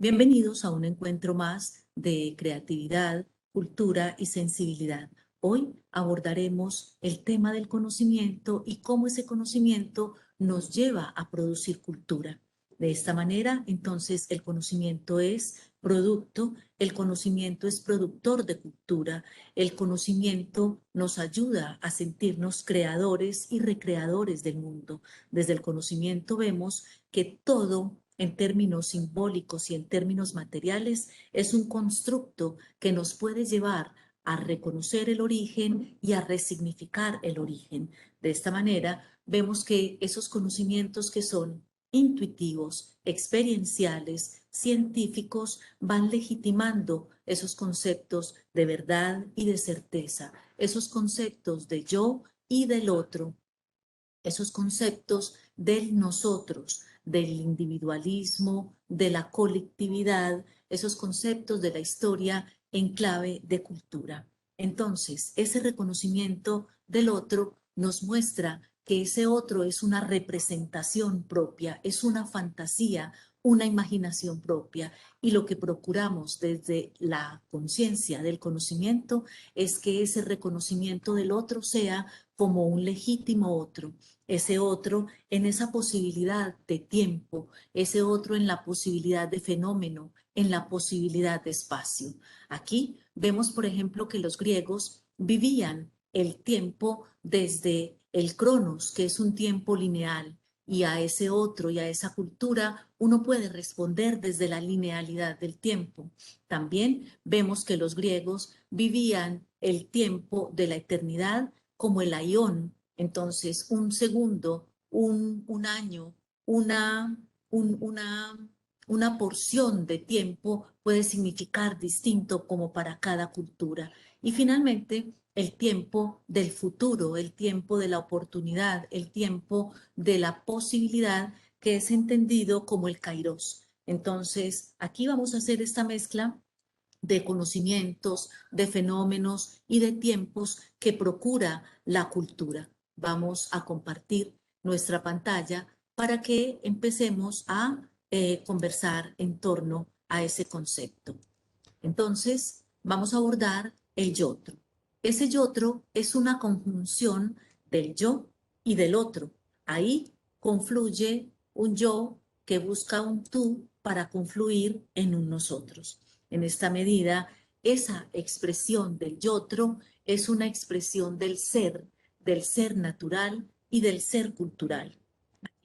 Bienvenidos a un encuentro más de creatividad, cultura y sensibilidad. Hoy abordaremos el tema del conocimiento y cómo ese conocimiento nos lleva a producir cultura. De esta manera, entonces, el conocimiento es producto, el conocimiento es productor de cultura, el conocimiento nos ayuda a sentirnos creadores y recreadores del mundo. Desde el conocimiento vemos que todo en términos simbólicos y en términos materiales, es un constructo que nos puede llevar a reconocer el origen y a resignificar el origen. De esta manera, vemos que esos conocimientos que son intuitivos, experienciales, científicos, van legitimando esos conceptos de verdad y de certeza, esos conceptos de yo y del otro, esos conceptos del nosotros, del individualismo, de la colectividad, esos conceptos de la historia en clave de cultura. Entonces, ese reconocimiento del otro nos muestra que ese otro es una representación propia, es una fantasía, una imaginación propia. Y lo que procuramos desde la conciencia del conocimiento es que ese reconocimiento del otro sea como un legítimo otro, ese otro en esa posibilidad de tiempo, ese otro en la posibilidad de fenómeno, en la posibilidad de espacio. Aquí vemos, por ejemplo, que los griegos vivían el tiempo desde el cronos, que es un tiempo lineal, y a ese otro y a esa cultura uno puede responder desde la linealidad del tiempo. También vemos que los griegos vivían el tiempo de la eternidad como el aión. Entonces, un segundo, un año, una, un- una porción de tiempo puede significar distinto como para cada cultura. Y finalmente, el tiempo del futuro, el tiempo de la oportunidad, el tiempo de la posibilidad que es entendido como el kairos. Entonces, aquí vamos a hacer esta mezcla de conocimientos, de fenómenos y de tiempos que procura la cultura. Vamos a compartir nuestra pantalla para que empecemos a conversar en torno a ese concepto. Entonces, vamos a abordar el yotro. Ese yotro es una conjunción del yo y del otro. Ahí confluye un yo que busca un tú para confluir en un nosotros. En esta medida, esa expresión del yotro es una expresión del ser natural y del ser cultural.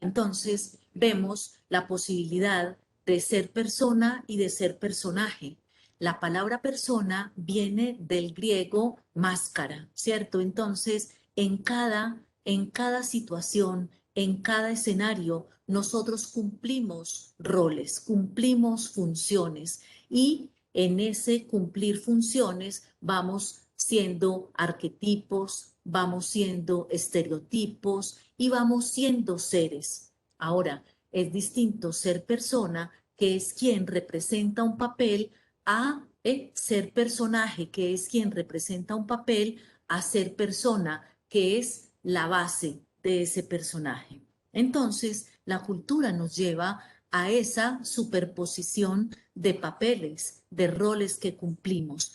Entonces, vemos la posibilidad de ser persona y de ser personaje. La palabra persona viene del griego máscara, ¿cierto? Entonces, en cada situación, en cada escenario, nosotros cumplimos roles, cumplimos funciones y en ese cumplir funciones vamos siendo arquetipos, vamos siendo estereotipos y vamos siendo seres. Ahora, es distinto ser persona, que es quien representa un papel, a ser personaje, que es quien representa un papel, a ser persona, que es la base de ese personaje. Entonces, la cultura nos lleva a esa superposición de papeles, de roles que cumplimos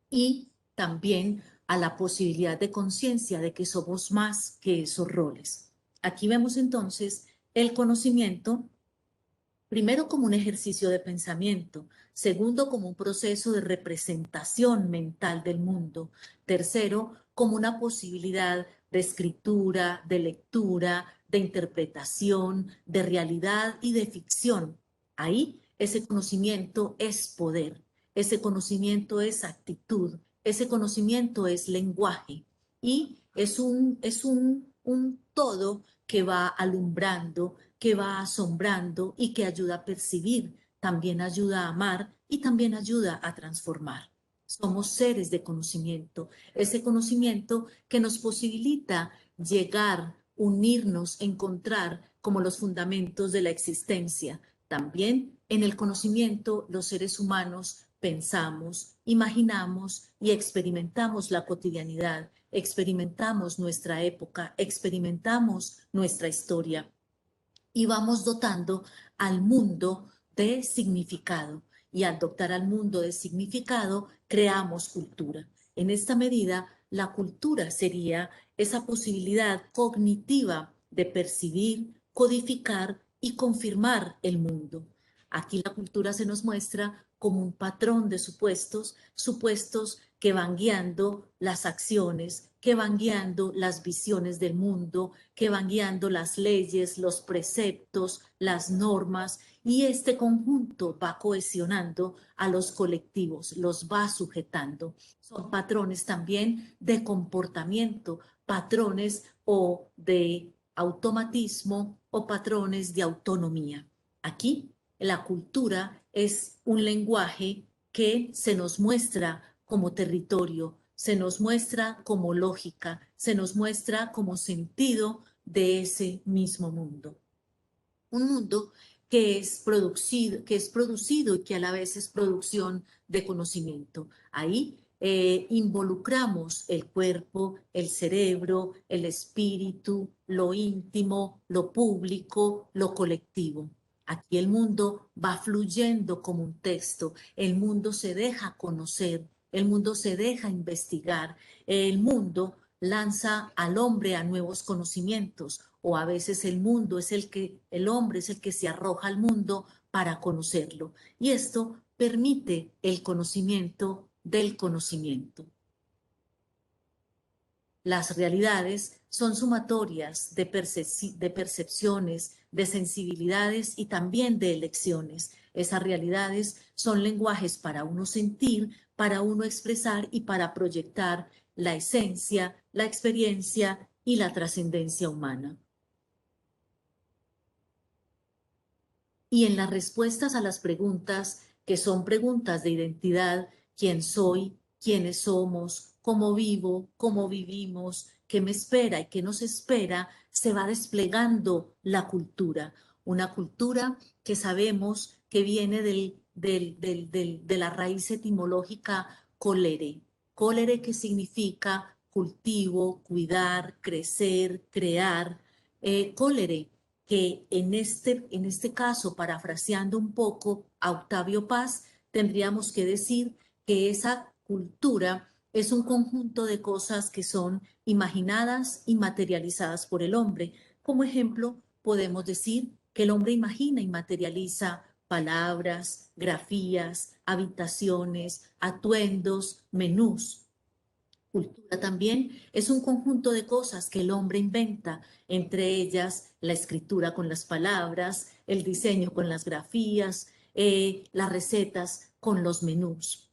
y también a la posibilidad de conciencia de que somos más que esos roles. Aquí vemos entonces el conocimiento, primero como un ejercicio de pensamiento, segundo como un proceso de representación mental del mundo, tercero como una posibilidad de escritura, de lectura, de interpretación, de realidad y de ficción. Ahí ese conocimiento es poder, ese conocimiento es actitud, ese conocimiento es lenguaje y es un todo que va alumbrando, que va asombrando y que ayuda a percibir, también ayuda a amar y también ayuda a transformar. Somos seres de conocimiento, ese conocimiento que nos posibilita llegar, unirnos, encontrar como los fundamentos de la existencia. También en el conocimiento los seres humanos pensamos, imaginamos y experimentamos la cotidianidad, experimentamos nuestra época, experimentamos nuestra historia y vamos dotando al mundo de significado. Y al dotar al mundo de significado, creamos cultura. En esta medida, la cultura sería esa posibilidad cognitiva de percibir, codificar y confirmar el mundo. Aquí la cultura se nos muestra como un patrón de supuestos, supuestos que van guiando las acciones, que van guiando las visiones del mundo, que van guiando las leyes, los preceptos, las normas, y este conjunto va cohesionando a los colectivos, los va sujetando. Son patrones también de comportamiento, patrones o de automatismo o patrones de autonomía. Aquí la cultura es un lenguaje que se nos muestra como territorio, se nos muestra como lógica, se nos muestra como sentido de ese mismo mundo. Un mundo que es producido y que a la vez es producción de conocimiento. Ahí involucramos el cuerpo, el cerebro, el espíritu, lo íntimo, lo público, lo colectivo. Aquí el mundo va fluyendo como un texto, el mundo se deja conocer, el mundo se deja investigar, el mundo lanza al hombre a nuevos conocimientos, o a veces el hombre es el que se arroja al mundo para conocerlo. Y esto permite el conocimiento del conocimiento. Las realidades son sumatorias de percepciones, de sensibilidades y también de elecciones. Esas realidades son lenguajes para uno sentir, para uno expresar y para proyectar la esencia, la experiencia y la trascendencia humana. Y en las respuestas a las preguntas, que son preguntas de identidad: quién soy, quiénes somos, cómo vivo, cómo vivimos, qué me espera y qué nos espera, se va desplegando la cultura. Una cultura que sabemos que viene de la raíz etimológica colere. Colere, que significa cultivo, cuidar, crecer, crear. Colere, que en este caso, parafraseando un poco a Octavio Paz, tendríamos que decir que esa cultura es un conjunto de cosas que son imaginadas y materializadas por el hombre. Como ejemplo, podemos decir que el hombre imagina y materializa palabras, grafías, habitaciones, atuendos, menús. Cultura también es un conjunto de cosas que el hombre inventa, entre ellas la escritura con las palabras, el diseño con las grafías, las recetas con los menús.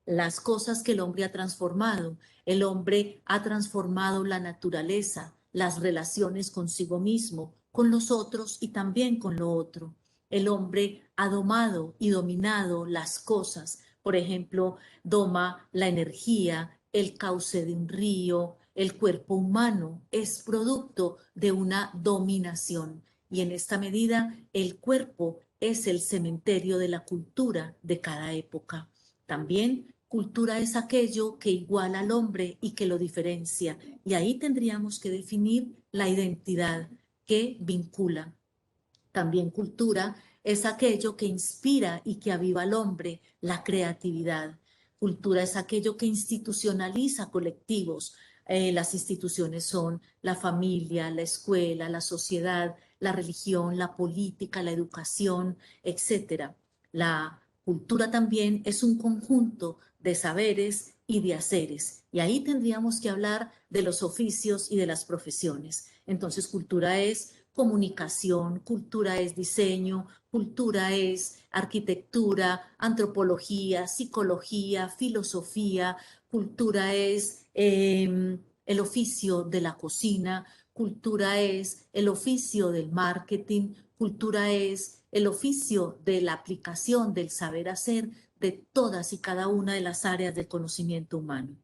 Las cosas que el hombre ha transformado. El hombre ha transformado la naturaleza, las relaciones consigo mismo, con los otros y también con lo otro. El hombre ha domado y dominado las cosas. Por ejemplo, doma la energía, el cauce de un río, el cuerpo humano es producto de una dominación. Y en esta medida, el cuerpo es el cementerio de la cultura de cada época. También cultura es aquello que iguala al hombre y que lo diferencia. Y ahí tendríamos que definir la identidad que vincula. También cultura es aquello que inspira y que aviva al hombre, la creatividad. Cultura es aquello que institucionaliza colectivos. Las instituciones son la familia, la escuela, la sociedad, la religión, la política, la educación, etcétera. La cultura también es un conjunto de saberes y de haceres. Y ahí tendríamos que hablar de los oficios y de las profesiones. Entonces, cultura es comunicación, cultura es diseño, cultura es arquitectura, antropología, psicología, filosofía, cultura es el oficio de la cocina, cultura es el oficio del marketing, cultura es el oficio de la aplicación del saber hacer de todas y cada una de las áreas del conocimiento humano.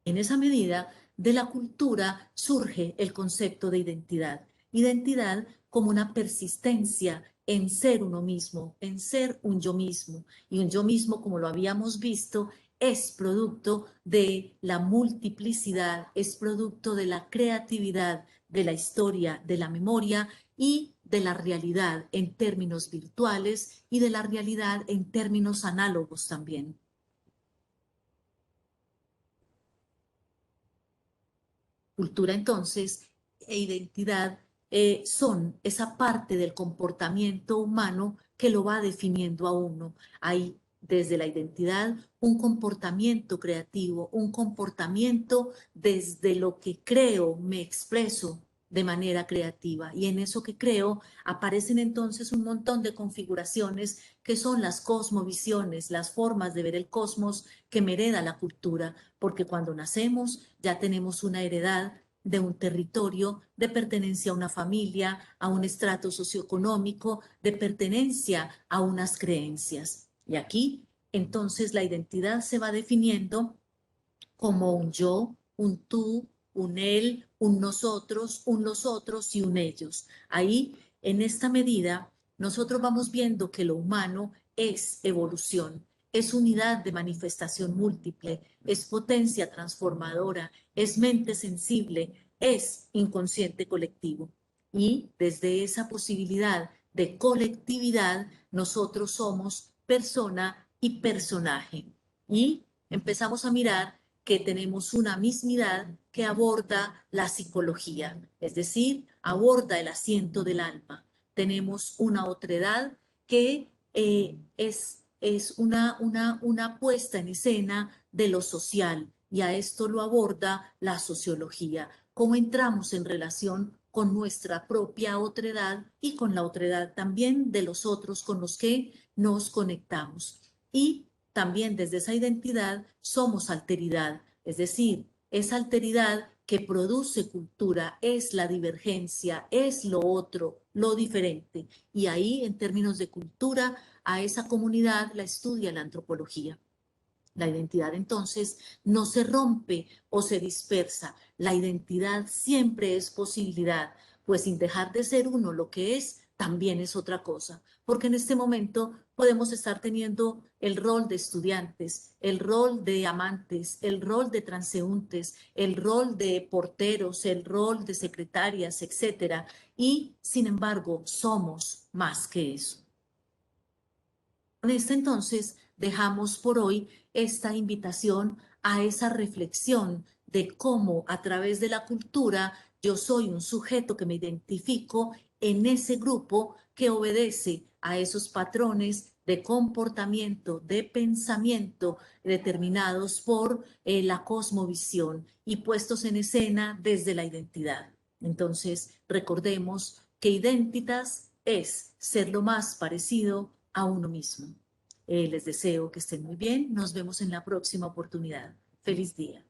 En esa medida, de la cultura surge el concepto de identidad. Identidad como una persistencia en ser uno mismo, en ser un yo mismo. Y un yo mismo, como lo habíamos visto, es producto de la multiplicidad, es producto de la creatividad, de la historia, de la memoria y de la realidad en términos virtuales y de la realidad en términos análogos también. Cultura entonces e identidad son esa parte del comportamiento humano que lo va definiendo a uno. Hay desde la identidad un comportamiento creativo, un comportamiento desde lo que creo, me expreso de manera creativa. Y en eso que creo aparecen entonces un montón de configuraciones que son las cosmovisiones, las formas de ver el cosmos que me hereda la cultura, porque cuando nacemos ya tenemos una heredad de un territorio, de pertenencia a una familia, a un estrato socioeconómico, de pertenencia a unas creencias. Y aquí, entonces, la identidad se va definiendo como un yo, un tú, un él, un nosotros, un los otros y un ellos. Ahí, en esta medida, nosotros vamos viendo que lo humano es evolución, es unidad de manifestación múltiple, es potencia transformadora, es mente sensible, es inconsciente colectivo. Y desde esa posibilidad de colectividad, nosotros somos persona y personaje. Y empezamos a mirar que tenemos una mismidad que aborda la psicología, es decir, aborda el asiento del alma. Tenemos una otredad que es una puesta en escena de lo social y a esto lo aborda la sociología. Cómo entramos en relación con nuestra propia otredad y con la otredad también de los otros con los que nos conectamos. Y también desde esa identidad somos alteridad, es decir, esa alteridad que produce cultura es la divergencia, es lo otro, lo diferente. Y ahí, en términos de cultura, a esa comunidad la estudia la antropología. La identidad entonces no se rompe o se dispersa. La identidad siempre es posibilidad, pues sin dejar de ser uno lo que es, también es otra cosa. Porque en este momento podemos estar teniendo el rol de estudiantes, el rol de amantes, el rol de transeúntes, el rol de porteros, el rol de secretarias, etcétera. Y sin embargo, somos más que eso. Con esto entonces dejamos por hoy esta invitación a esa reflexión de cómo a través de la cultura yo soy un sujeto que me identifico en ese grupo que obedece a esos patrones de comportamiento, de pensamiento determinados por la cosmovisión y puestos en escena desde la identidad. Entonces, recordemos que identitas es ser lo más parecido a uno mismo. Les deseo que estén muy bien. Nos vemos en la próxima oportunidad. Feliz día.